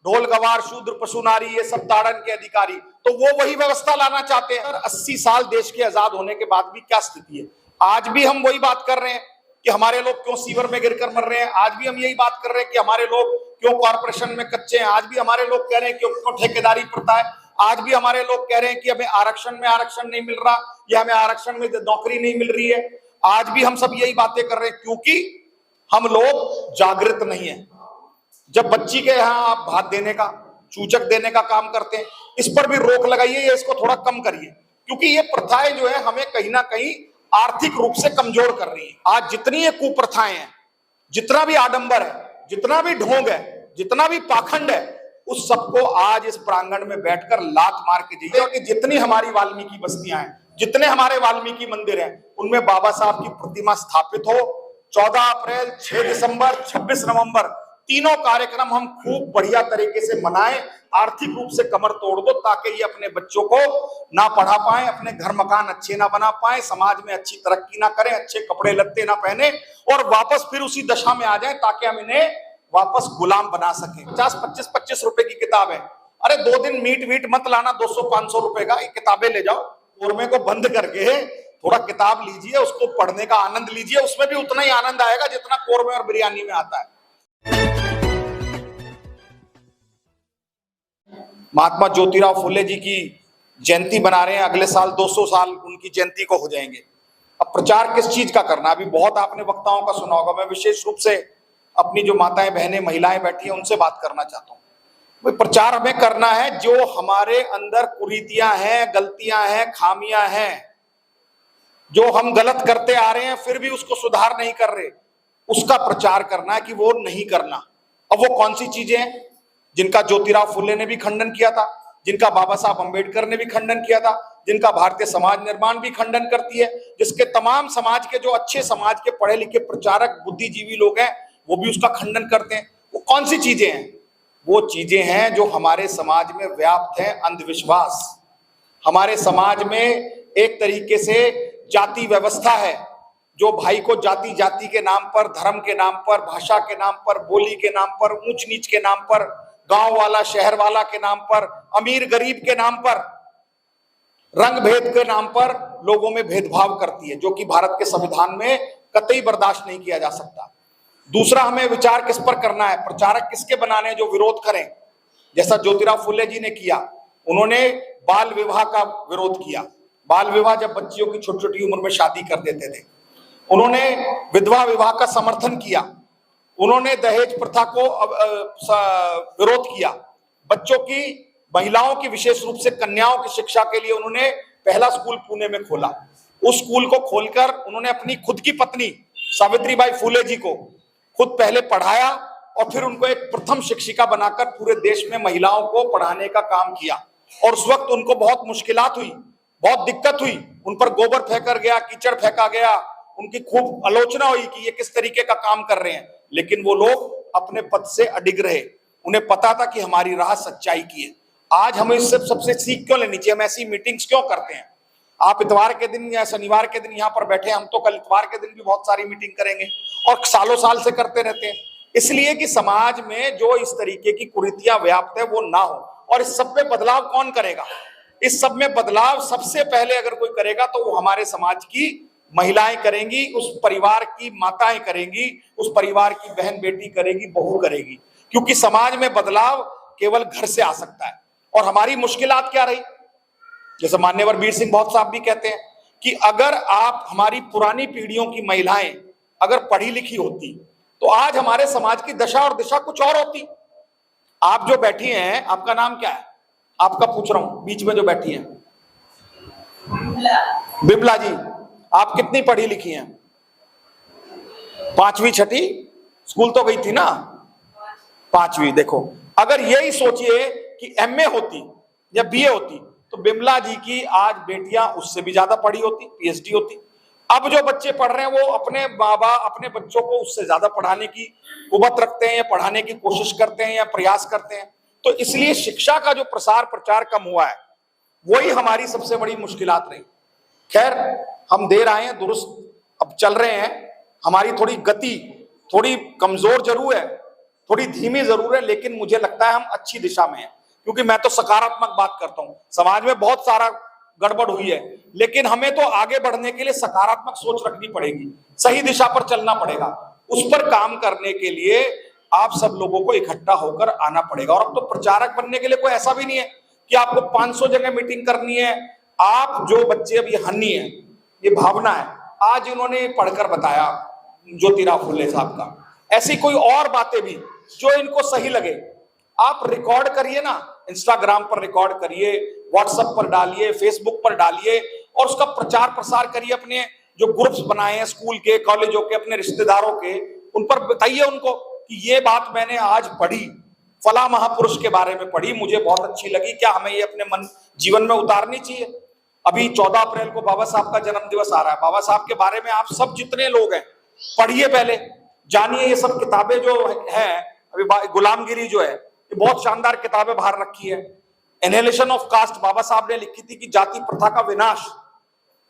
ढोल गवार शूद्र पशु नारी ये सब ताड़न के अधिकारी, तो वो वही व्यवस्था लाना चाहते हैं। 80 साल देश के आजाद होने के बाद भी क्या स्थिति है? आज भी हम वही बात कर रहे हैं कि हमारे लोग क्यों सीवर में गिरकर मर रहे हैं। आज भी हम यही बात कर रहे हैं कि हमारे लोग क्यों कॉर्पोरेशन में कच्चे हैं। आज भी हमारे लोग कह रहे हैं क्यों ठेकेदारी प्रथा है। आज भी हमारे लोग कह रहे हैं कि हमें आरक्षण नहीं मिल रहा या हमें आरक्षण में नौकरी नहीं मिल रही है। आज भी हम सब यही बातें कर रहे हैं क्योंकि हम लोग जागृत नहीं है। जब बच्ची के यहाँ आप भात देने का, चूचक देने का काम करते हैं, इस पर भी रोक लगाइए या इसको थोड़ा कम करिए, क्योंकि ये प्रथाएं जो है हमें कहीं ना कहीं आर्थिक रूप से कमजोर कर रही है। आज जितनी ये कुप्रथाएं हैं, जितना भी आडंबर है, जितना भी ढोंग है, जितना भी पाखंड है, उस सबको आज इस प्रांगण में बैठकर लात मार के जाइए कि जितनी हमारी वाल्मीकि बस्तियां हैं, जितने हमारे वाल्मीकि मंदिर हैं, उनमें बाबा साहब की प्रतिमा स्थापित हो। 14 अप्रैल, 6 दिसंबर, 26 नवंबर, तीनों कार्यक्रम हम खूब बढ़िया तरीके से मनाएं। आर्थिक रूप से कमर तोड़ दो ताकि ये अपने बच्चों को ना पढ़ा पाए, अपने घर मकान अच्छे ना बना पाए, समाज में अच्छी तरक्की ना करें, अच्छे कपड़े लत्ते ना पहने और वापस फिर उसी दशा में आ जाए ताकि हम इन्हें वापस गुलाम बना सके। 50-25 रुपए की किताब है, अरे 2 दिन मीट वीट मत लाना 200-500 रुपए का, ये किताबें ले जाओ, कोरमे को बंद करके थोड़ा किताब लीजिए, उसको पढ़ने का आनंद लीजिए। उसमें भी उतना ही आनंद आएगा जितना कोरमे और बिरयानी में आता है। महात्मा ज्योतिराव फुले जी की जयंती बना रहे हैं, अगले साल 200 साल उनकी जयंती को हो जाएंगे। अब प्रचार किस चीज का करना? अभी बहुत आपने वक्ताओं का सुना होगा। मैं विशेष रूप से अपनी जो माताएं बहनें महिलाएं बैठी हैं उनसे बात करना चाहता हूँ। प्रचार हमें करना है, जो हमारे अंदर कुरीतियां हैं, गलतियां हैं, खामियां हैं, जो हम गलत करते आ रहे हैं फिर भी उसको सुधार नहीं कर रहे, उसका प्रचार करना है कि वो नहीं करना। अब वो कौन सी चीजें हैं जिनका ज्योतिराव फुले ने भी खंडन किया था, जिनका बाबा साहब अंबेडकर ने भी खंडन किया था, जिनका भारतीय समाज निर्माण भी खंडन करती है, जिसके तमाम समाज के जो अच्छे समाज के पढ़े लिखे प्रचारक बुद्धिजीवी लोग हैं वो भी उसका खंडन करते हैं। वो कौन सी चीजें हैं? वो चीजें हैं जो हमारे समाज में व्याप्त है। अंधविश्वास, हमारे समाज में एक तरीके से जाति व्यवस्था है, जो भाई को जाति जाति के नाम पर, धर्म के नाम पर, भाषा के नाम पर, बोली के नाम पर, ऊंच नीच के नाम पर, गांव वाला शहर वाला के नाम पर, अमीर गरीब के नाम पर, रंग भेद के नाम पर लोगों में भेदभाव करती है, जो कि भारत के संविधान में कतई बर्दाश्त नहीं किया जा सकता। दूसरा, हमें विचार किस पर करना है, प्रचारक किसके बनाने जो विरोध करें, जैसा ज्योतिराव फुले जी ने किया। उन्होंने बाल विवाह का विरोध किया। बाल विवाह जब बच्चियों की छोटी छोटी उम्र में शादी कर देते थे। उन्होंने विधवा विवाह का समर्थन किया। उन्होंने दहेज प्रथा को विरोध किया। बच्चों की, महिलाओं की, विशेष रूप से कन्याओं की शिक्षा के लिए उन्होंने पहला स्कूल पुणे में खोला। उस स्कूल को खोलकर उन्होंने अपनी खुद की पत्नी सावित्रीबाई फुले जी को खुद पहले पढ़ाया और फिर उनको एक प्रथम शिक्षिका बनाकर पूरे देश में महिलाओं को पढ़ाने का काम किया। और उस वक्त उनको बहुत मुश्किलात हुई, बहुत दिक्कत हुई, उन पर गोबर फेंका गया, कीचड़ फेंका गया, उनकी खूब आलोचना हुई कि ये किस तरीके का काम कर रहे हैं, लेकिन वो लोग अपने पद से अडिग रहे। उन्हें पता था कि हमारी राह सच्चाई की है। आज हमें इससे सबसे सीख क्यों लेनी चाहिए? हम ऐसी मीटिंग्स क्यों करते हैं? आप इतवार के दिन या शनिवार के दिन यहाँ पर बैठे, हम तो कल इतवार के दिन भी बहुत सारी मीटिंग करेंगे और सालों साल से करते रहते हैं, इसलिए कि समाज में जो इस तरीके की कुरीतियां व्याप्त है वो ना हो। और इस सब में बदलाव कौन करेगा? इस सब में बदलाव सबसे पहले अगर कोई करेगा तो वो हमारे समाज की महिलाएं करेंगी, उस परिवार की माताएं करेंगी, उस परिवार की बहन बेटी करेगी, बहू करेगी, क्योंकि समाज में बदलाव केवल घर से आ सकता है। और हमारी मुश्किलात क्या रही? जैसे मान्यवर वीर सिंह बहुत साहब भी कहते हैं कि अगर आप, हमारी पुरानी पीढ़ियों की महिलाएं अगर पढ़ी लिखी होती तो आज हमारे समाज की दशा और दिशा कुछ और होती। आप जो बैठी हैं, आपका नाम क्या है? आपका पूछ रहा हूं, बीच में जो बैठी हैं। बिमला जी, आप कितनी पढ़ी लिखी हैं? 5वीं 6ठी स्कूल तो गई थी ना? 5वीं। देखो, अगर यही सोचिए कि एमए होती या बीए होती तो बिमला जी की आज बेटियां उससे भी ज्यादा पढ़ी होती, पीएचडी होती। अब जो बच्चे पढ़ रहे हैं वो अपने बाबा अपने बच्चों को उससे ज्यादा पढ़ाने की कुवत रखते हैं या पढ़ाने की कोशिश करते हैं या प्रयास करते हैं। तो इसलिए शिक्षा का जो प्रसार प्रचार कम हुआ है वही हमारी सबसे बड़ी मुश्किलात रही। खैर, हम देर आए हैं, दुरुस्त अब चल रहे हैं। हमारी थोड़ी गति थोड़ी कमजोर जरूर है, थोड़ी धीमी जरूर है, लेकिन मुझे लगता है हम अच्छी दिशा में हैं, क्योंकि मैं तो सकारात्मक बात करता हूं। समाज में बहुत सारा गड़बड़ हुई है, लेकिन हमें तो आगे बढ़ने के लिए सकारात्मक सोच रखनी पड़ेगी, सही दिशा पर चलना पड़ेगा। उस पर काम करने के लिए आप सब लोगों को इकट्ठा होकर आना पड़ेगा। और अब तो प्रचारक बनने के लिए कोई ऐसा भी नहीं है कि आपको 500 जगह मीटिंग करनी है। आप जो बच्चे अभी हनी है, ये भावना है, आज इन्होंने पढ़कर बताया ज्योतिराव फुले साहब का, ऐसी कोई और बातें भी जो इनको सही लगे आप रिकॉर्ड करिए ना, इंस्टाग्राम पर रिकॉर्ड करिए, व्हाट्सएप पर डालिए, फेसबुक पर डालिए और उसका प्रचार प्रसार करिए। अपने जो ग्रुप्स बनाए हैं स्कूल के, कॉलेजों के, अपने रिश्तेदारों के, उन पर बताइए उनको कि ये बात मैंने आज पढ़ी, फला महापुरुष के बारे में पढ़ी, मुझे बहुत अच्छी लगी, क्या हमें ये अपने मन जीवन में उतारनी चाहिए। अभी 14 अप्रैल को बाबा साहब का जन्म दिवस आ रहा है। बाबा साहब के बारे में आप सब जितने लोग हैं पढ़िए, पहले जानिए। ये सब किताबें जो है, अभी गुलामगिरी जो है, ये बहुत शानदार किताबें बाहर रखी है। एनहिलेशन ऑफ कास्ट बाबा साहब ने लिखी थी कि जाति प्रथा का विनाश,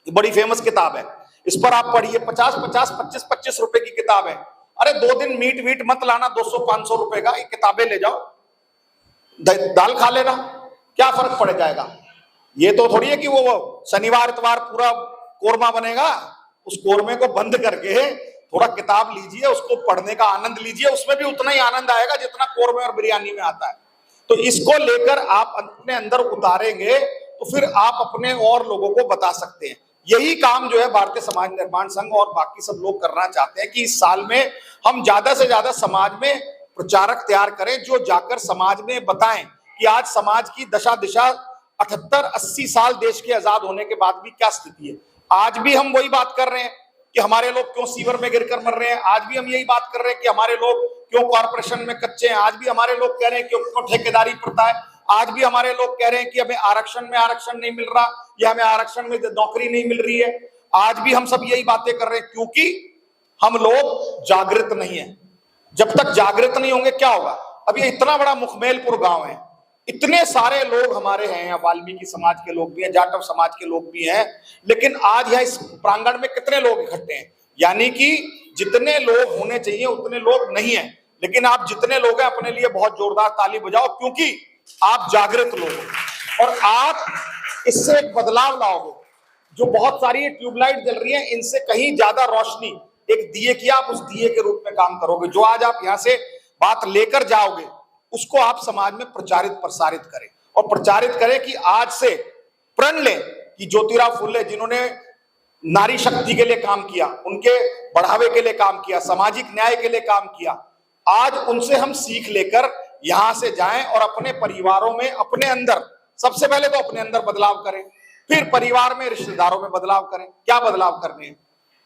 ये बड़ी फेमस किताब है, इस पर आप पढ़िए। 50-50, 25-25 रुपए की किताब है। अरे 2 दिन मीट वीट मत लाना, 200-500 रुपए का ये किताबें ले जाओ, दाल खा लेना, क्या फर्क पड़ जाएगा। ये तो थोड़ी है कि वो शनिवार इतवार पूरा कोरमा बनेगा। उस कोरमे को बंद करके थोड़ा किताब लीजिए, उसको पढ़ने का आनंद लीजिए, उसमें भी उतना ही आनंद आएगा जितना कोरमे और बिरयानी में आता है। तो इसको लेकर आप अपने अंदर उतारेंगे तो फिर आप अपने और लोगों को बता सकते हैं। यही काम जो है भारतीय समाज निर्माण संघ और बाकी सब लोग करना चाहते हैं कि इस साल में हम ज्यादा से ज्यादा समाज में प्रचारक तैयार करें, जो जाकर समाज में बताएं कि आज समाज की दशा दिशा 78-80 साल देश के आजाद होने के बाद भी क्या स्थिति है। आज भी हम वही बात कर रहे हैं कि हमारे लोग क्यों सीवर में गिरकर मर रहे हैं। आज भी हम यही बात कर रहे हैं कि हमारे लोग क्यों कॉर्पोरेशन में कच्चे हैं। आज भी हमारे लोग कह रहे हैं क्यों ठेकेदारी प्रथा है। आज भी हमारे लोग कह रहे हैं कि हमें आरक्षण में आरक्षण नहीं मिल रहा, या हमें आरक्षण में नौकरी नहीं मिल रही है। आज भी हम सब यही बातें कर रहे हैं क्योंकि हम लोग जागृत नहीं है। जब तक जागृत नहीं होंगे क्या होगा। अब ये इतना बड़ा मुखमेलपुर गांव है, इतने सारे लोग हमारे हैं, यहाँ वाल्मीकि समाज के लोग भी हैं, जाटव समाज के लोग भी हैं, लेकिन आज यहाँ इस प्रांगण में कितने लोग इकट्ठे हैं। यानी कि जितने लोग होने चाहिए उतने लोग नहीं हैं। लेकिन आप जितने लोग हैं अपने लिए बहुत जोरदार ताली बजाओ, क्योंकि आप जागृत लोग हो और आप इससे एक बदलाव लाओगे। जो बहुत सारी ट्यूबलाइट जल रही है, इनसे कहीं ज्यादा रोशनी एक दिए की आप उस दिए के रूप में काम करोगे। जो आज आप यहाँ से बात लेकर जाओगे उसको आप समाज में प्रचारित प्रसारित करें, और प्रचारित करें कि आज से प्रण लें कि ज्योतिराव फुले जिन्होंने नारी शक्ति के लिए काम किया, उनके बढ़ावे के लिए काम किया, सामाजिक न्याय के लिए काम किया, आज उनसे हम सीख लेकर यहां से जाएं और अपने परिवारों में, अपने अंदर, सबसे पहले तो अपने अंदर बदलाव करें, फिर परिवार में, रिश्तेदारों में बदलाव करें। क्या बदलाव करने हैं?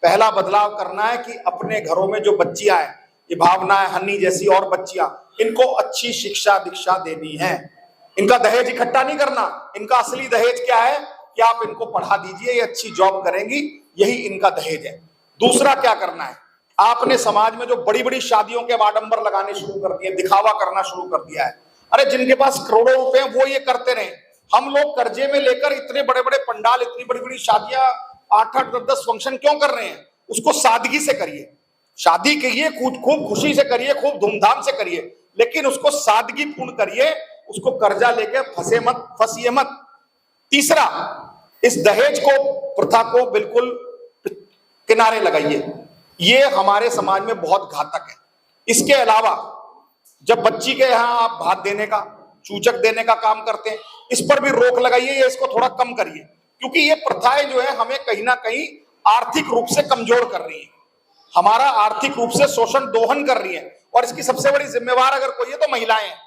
पहला बदलाव करना है कि अपने घरों में जो बच्चियां हैं, ये भावना है, हन्नी जैसी और बच्चियां, इनको अच्छी शिक्षा दीक्षा देनी है। इनका दहेज इकट्ठा नहीं करना। इनका असली दहेज क्या है कि आप इनको पढ़ा दीजिए, ये अच्छी जॉब करेंगी, यही इनका दहेज है। दूसरा क्या करना है, आपने समाज में जो बड़ी बड़ी शादियों के आडंबर लगाने शुरू कर दिए, दिखावा करना शुरू कर दिया है। अरे जिनके पास करोड़ों रुपए हैं वो ये करते रहे। हम लोग कर्जे में लेकर इतने बड़े बड़े पंडाल, इतनी बड़ी बड़ी शादियां, 8-8, 10-10 फंक्शन क्यों कर रहे हैं? उसको सादगी से करिए। शादी करिए, खूब खुशी से करिए, खूब धूमधाम से करिए, लेकिन उसको सादगी पूर्ण करिए। उसको कर्जा लेके फंसिए मत। तीसरा, इस दहेज को, प्रथा को बिल्कुल किनारे लगाइए। ये हमारे समाज में बहुत घातक है। इसके अलावा जब बच्ची के यहाँ आप भात देने का, चूचक देने का काम करते हैं, इस पर भी रोक लगाइए, या इसको थोड़ा कम करिए, क्योंकि ये प्रथाएं जो है हमें कहीं ना कहीं आर्थिक रूप से कमजोर कर रही है, हमारा आर्थिक रूप से शोषण दोहन कर रही है। और इसकी सबसे बड़ी जिम्मेवार अगर कोई है तो महिलाएं हैं।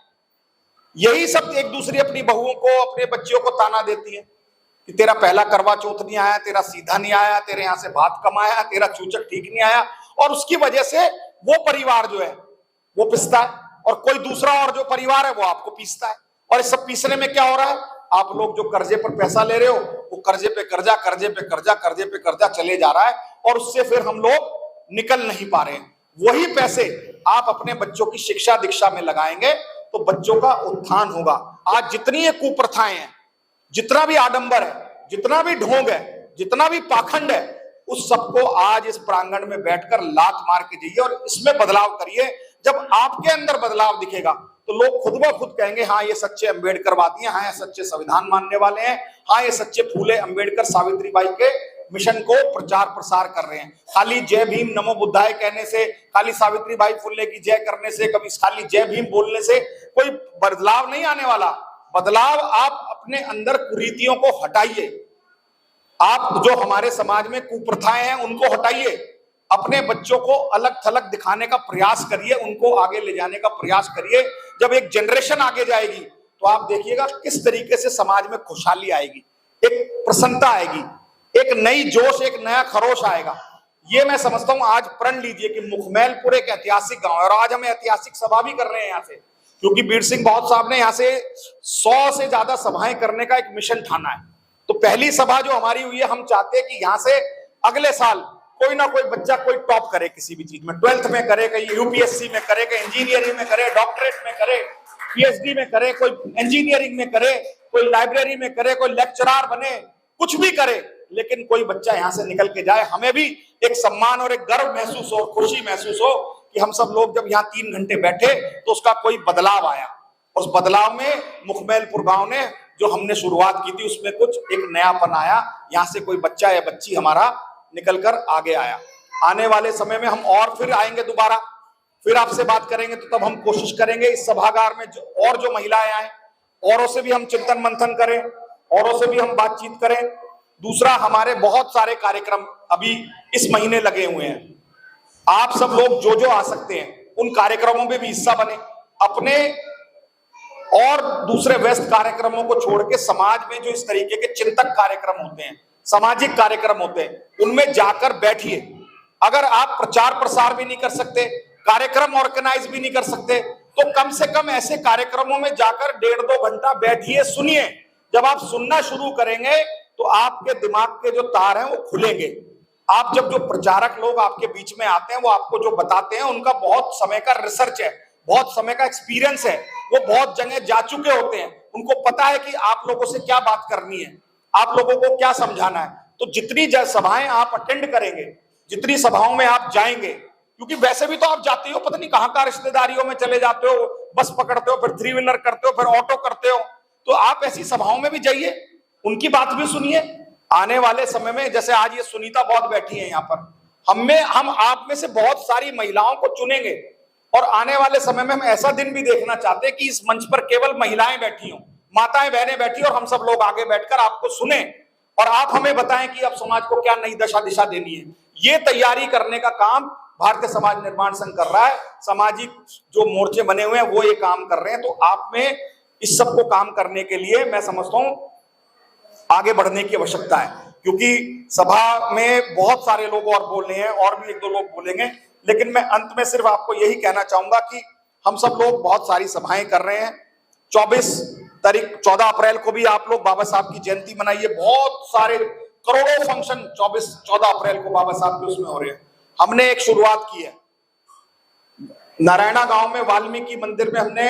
यही सब एक दूसरी अपनी बहुओं को, अपने बच्चियों को ताना देती है कि तेरा पहला करवा चौथ नहीं आया, तेरा सीधा नहीं आया, तेरे यहाँ से भात कम आया, तेरा चूचक ठीक नहीं आया। और उसकी वजह से वो परिवार जो है वो पिसता है, और कोई दूसरा और जो परिवार है वो आपको पीसता है। और इस सब पीसने में क्या हो रहा है, आप लोग जो कर्जे पर पैसा ले रहे हो, वो कर्जे पे कर्जा, कर्जे पे कर्जा, कर्जे पे कर्जा चले जा रहा है, और उससे फिर हम लोग निकल नहीं पा रहे हैं। वही पैसे आप अपने बच्चों की शिक्षा दीक्षा में लगाएंगे तो बच्चों का उत्थान होगा। आज जितनी ये कुप्रथाएं हैं, जितना भी आडंबर है, जितना भी ढोंग है, जितना भी पाखंड है, उस सबको आज इस प्रांगण में बैठकर लात मार के जाइए और इसमें बदलाव करिए। जब आपके अंदर बदलाव दिखेगा तो लोग खुद ब खुद कहेंगे हाँ ये सच्चे अम्बेडकरवादी हैं, हाँ ये सच्चे संविधान मानने वाले हैं, हाँ ये सच्चे फूले अम्बेडकर सावित्रीबाई के मिशन को प्रचार प्रसार कर रहे हैं। खाली जय भीम नमो बुद्धाय कहने से, खाली सावित्रीबाई फुले की जय करने से, कभी खाली जय भीम बोलने से कोई बदलाव नहीं आने वाला। बदलाव आप अपने अंदर कुरीतियों को हटाइए, आप जो हमारे समाज में कुप्रथाएं हैं उनको हटाइए, अपने बच्चों को अलग थलग दिखाने का प्रयास करिए, उनको आगे ले जाने का प्रयास करिए। जब एक जनरेशन आगे जाएगी तो आप देखिएगा किस तरीके से समाज में खुशहाली आएगी, एक प्रसन्नता आएगी, एक नई जोश, एक नया खरोश आएगा। ये मैं समझता हूं। आज प्रण लीजिए कि मुखमैलपुर एक ऐतिहासिक गांव है और आज हम ऐतिहासिक सभा भी कर रहे हैं यहाँ से, क्योंकि बीर सिंह बहुत साहब ने यहाँ से 100 से ज्यादा सभाएं करने का एक मिशन ठाना है। तो पहली सभा जो हमारी हुई है, हम चाहते हैं कि यहाँ से अगले साल कोई ना कोई बच्चा कोई टॉप करे किसी भी चीज में, 12th में करे, कहीं यूपीएससी में करे, कहीं इंजीनियरिंग में करे, डॉक्टरेट में करे, पीएचडी में करे, कोई इंजीनियरिंग में करे, कोई लाइब्रेरी में करे, कोई लेक्चरर बने, कुछ भी करे, लेकिन कोई बच्चा यहाँ से निकल के जाए, हमें भी एक सम्मान और एक गर्व महसूस हो, खुशी महसूस हो कि हम सब लोग जब यहाँ 3 घंटे बैठे तो उसका कोई बदलाव आया। उस बदलाव में मुखमैलपुर गांव ने जो हमने शुरुआत की थी उसमें कुछ एक नयापन आया, यहाँ से कोई बच्चा या बच्ची हमारा निकलकर आगे आया। आने वाले समय में हम और फिर आएंगे, दोबारा फिर आपसे बात करेंगे, तो तब हम कोशिश करेंगे इस सभागार में जो महिलाएं आए, औरों से भी हम चिंतन मंथन करें, औरों से भी हम बातचीत करें। दूसरा, हमारे बहुत सारे कार्यक्रम अभी इस महीने लगे हुए हैं, आप सब लोग जो जो आ सकते हैं उन कार्यक्रमों में भी हिस्सा बने। अपने और दूसरे व्यस्त कार्यक्रमों को छोड़ के समाज में जो इस तरीके के चिंतक कार्यक्रम होते हैं, सामाजिक कार्यक्रम होते हैं, उनमें जाकर बैठिए। अगर आप प्रचार प्रसार भी नहीं कर सकते, कार्यक्रम ऑर्गेनाइज भी नहीं कर सकते, तो कम से कम ऐसे कार्यक्रमों में जाकर 1.5-2 घंटा बैठिए, सुनिए। जब आप सुनना शुरू करेंगे तो आपके दिमाग के जो तार हैं वो खुलेंगे। आप जब जो प्रचारक लोग आपके बीच में आते हैं वो आपको जो बताते हैं उनका बहुत समय का रिसर्च है, बहुत समय का एक्सपीरियंस है, वो बहुत जगह जा चुके होते हैं, उनको पता है कि आप लोगों से क्या बात करनी है, आप लोगों को क्या समझाना है। तो जितनी सभाएं आप अटेंड करेंगे, जितनी सभाओं में आप जाएंगे, क्योंकि वैसे भी तो आप जाते हो पता नहीं कहां रिश्तेदारियों में चले जाते हो, बस पकड़ते हो, फिर 3 व्हीलर करते हो, फिर ऑटो करते हो, तो आप ऐसी सभाओं में भी जाइए, उनकी बात भी सुनिए। आने वाले समय में जैसे आज ये सुनीता बहुत बैठी है यहाँ पर, हम आप में से बहुत सारी महिलाओं को चुनेंगे और आने वाले समय में हम ऐसा दिन भी देखना चाहते हैं कि इस मंच पर केवल महिलाएं बैठी हों, माताएं बहनें बैठी और हम सब लोग आगे बैठकर आपको सुने और आप हमें बताएं कि अब समाज को क्या नई दिशा देनी है। ये तैयारी करने का काम भारतीय समाज निर्माण संघ कर रहा है, सामाजिक जो मोर्चे बने हुए हैं वो ये काम कर रहे हैं। तो आप में इस सब को काम करने के लिए मैं समझता हूं आगे बढ़ने की आवश्यकता है, क्योंकि सभा में बहुत सारे लोग और बोल रहे हैं और भी 1-2 लोग बोलेंगे, लेकिन मैं अंत में सिर्फ आपको यही कहना चाहूंगा कि हम सब लोग बहुत सारी सभाएं कर रहे हैं। 14 अप्रैल को भी आप लोग बाबा साहब की जयंती मनाइए, बहुत सारे करोड़ों फंक्शन 14 अप्रैल को बाबा साहब के उसमें हो रहे हैं। हमने एक शुरुआत की है, नारायणा गांव में वाल्मीकि मंदिर में हमने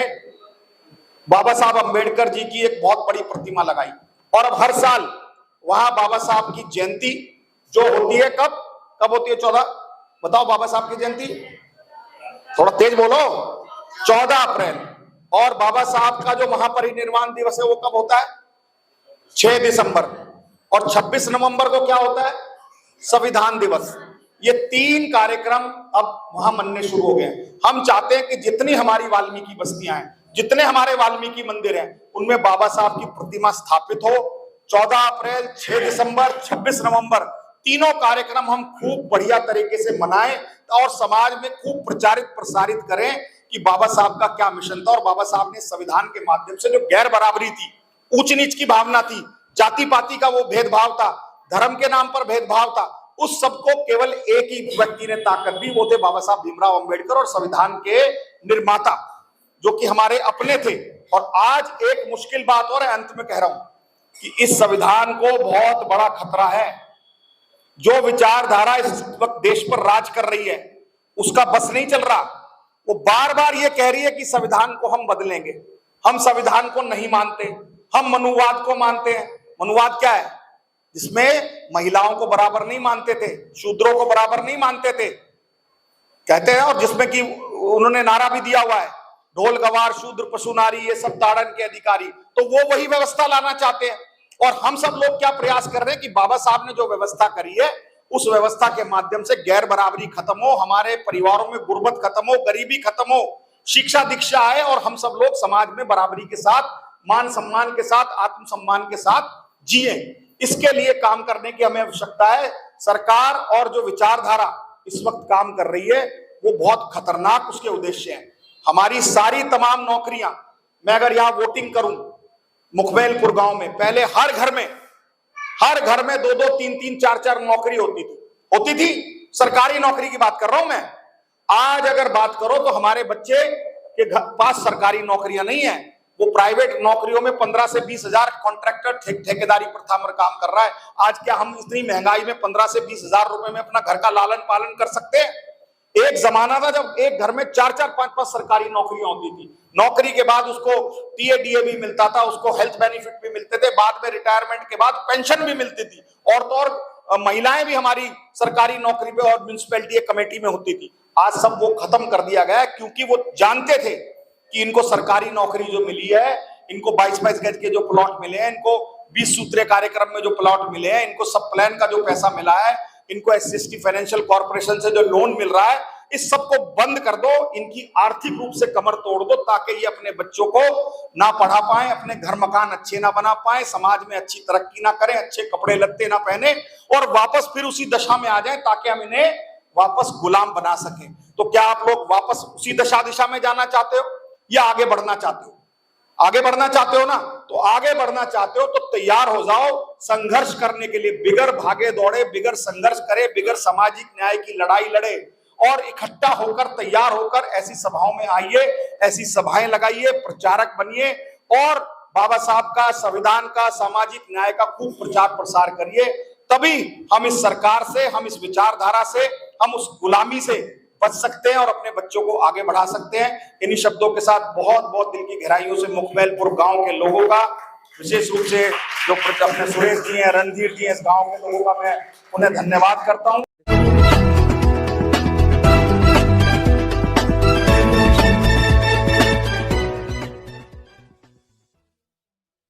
बाबा साहब अंबेडकर जी की एक बहुत बड़ी प्रतिमा लगाई और अब हर साल वहां बाबा साहब की जयंती जो होती है, कब होती है? 14, बताओ बाबा साहब की जयंती, थोड़ा तेज बोलो। 14 अप्रैल। और बाबा साहब का जो महापरिनिर्वाण दिवस है वो कब होता है? 6 दिसंबर। और 26 नवंबर को क्या होता है? संविधान दिवस। ये 3 कार्यक्रम अब वहां मनने शुरू हो गए। हम चाहते हैं कि जितनी हमारी वाल्मीकि बस्तियां हैं, जितने हमारे वाल्मीकि मंदिर हैं, उनमें बाबा साहब की प्रतिमा स्थापित हो। 14 अप्रैल, 6 दिसंबर, 26 नवंबर, तीनों कार्यक्रम हम खूब बढ़िया तरीके से मनाएं और समाज में खूब प्रचारित प्रसारित करें कि बाबा साहब का क्या मिशन था और बाबा साहब ने संविधान के माध्यम से जो गैर बराबरी थी, ऊंच नीच की भावना थी, जाति पाति का वो भेदभाव था, धर्म के नाम पर भेदभाव था, उस सबको केवल एक ही व्यक्ति ने ताकत दी, वो थे बाबा साहब भीमराव अंबेडकर और संविधान के निर्माता, जो कि हमारे अपने थे। और आज एक मुश्किल बात और है, अंत में कह रहा हूं कि इस संविधान को बहुत बड़ा खतरा है। जो विचारधारा इस वक्त देश पर राज कर रही है उसका बस नहीं चल रहा। वो बार बार ये कह रही है कि संविधान को हम बदलेंगे। हम संविधान को नहीं मानते, हम मनुवाद को मानते हैं। मनुवाद क्या है? जिसमें महिलाओं को बराबर नहीं मानते थे, शूद्रों को बराबर नहीं मानते थे, कहते हैं, और जिसमें कि उन्होंने नारा भी दिया हुआ है, ढोल गवार शूद्र पशु नारी ये सब ताड़न के अधिकारी। तो वो वही व्यवस्था लाना चाहते हैं। और हम सब लोग क्या प्रयास कर रहे हैं कि बाबा साहब ने जो व्यवस्था करी है उस व्यवस्था के माध्यम से गैर बराबरी खत्म हो, हमारे परिवारों में गुर्बत खत्म हो, गरीबी खत्म हो, शिक्षा दीक्षा आए और हम सब लोग समाज में बराबरी के साथ, मान सम्मान के साथ, आत्मसम्मान के साथ जिए। इसके लिए काम करने की हमें आवश्यकता है। सरकार और जो विचारधारा इस वक्त काम कर रही है वो बहुत खतरनाक उसके उद्देश्य हैं। हमारी सारी तमाम नौकरियां, मैं अगर यहां वोटिंग करूं मुखबेलपुर गांव में, पहले हर घर में 2-2, 3-3, 4-4 नौकरी होती थी। सरकारी नौकरी की बात कर रहा हूं मैं। आज अगर बात करो तो हमारे बच्चे के पास सरकारी नौकरियां नहीं है, वो प्राइवेट नौकरियों में 15 से 20 हजार कॉन्ट्रैक्टर ठेकेदारी प्रथा में काम कर रहा है। आज क्या हम इतनी महंगाई में 15 से 20 हजार रुपए में अपना घर का लालन पालन कर सकते हैं? एक जमाना था जब एक घर में 4-4, 5-5 सरकारी नौकरियां होती थी। नौकरी के बाद उसको टीए भी मिलता था, उसको हेल्थ बेनिफिट भी मिलते थे, बाद में रिटायरमेंट के बाद पेंशन भी मिलती थी। और तो और महिलाएं भी हमारी सरकारी नौकरी पे और म्युनिसिपैलिटी कमेटी में होती थी। आज सब वो खत्म कर दिया गया क्योंकि वो जानते थे कि इनको सरकारी नौकरी जो मिली है, इनको 22-22 गज के जो प्लॉट मिले हैं, इनको 20 सूत्रीय कार्यक्रम में जो प्लॉट मिले हैं, इनको सब प्लान का जो पैसा मिला है, इनको एससीएसटी फाइनेंशियल कॉर्पोरेशन से जो लोन मिल रहा है, इस सबको बंद कर दो, इनकी आर्थिक रूप से कमर तोड़ दो ताकि ये अपने बच्चों को ना पढ़ा पाए, अपने घर मकान अच्छे ना बना पाए, समाज में अच्छी तरक्की ना करें, अच्छे कपड़े लत्ते ना पहने और वापस फिर उसी दशा में आ जाए ताकि हम इन्हें वापस गुलाम बना सकें। तो क्या आप लोग वापस उसी दिशा में जाना चाहते हो या आगे बढ़ना चाहते हो? आगे बढ़ना चाहते हो ना? तो आगे बढ़ना चाहते हो तो तैयार हो जाओ संघर्ष करने के लिए। बिगर भागे दौड़े, बिगर संघर्ष करे, बिगर सामाजिक न्याय की लड़ाई लड़े और इकट्ठा होकर, तैयार होकर ऐसी सभाओं में आइए, ऐसी सभाएं लगाइए, प्रचारक बनिए और बाबा साहब का, संविधान का, सामाजिक न्याय का खूब प्रचार प्रसार करिए। तभी हम इस सरकार से, हम इस विचारधारा से, हम उस गुलामी से बच सकते हैं और अपने बच्चों को आगे बढ़ा सकते हैं। इन्हीं शब्दों के साथ बहुत बहुत दिल की गहराइयों से मुखबेलपुर गांव के लोगों का, विशेष रूप से जो अपने सुरेश जी हैं, रणधीर जी हैं, इस गांव के लोगों का मैं उन्हें धन्यवाद करता हूं।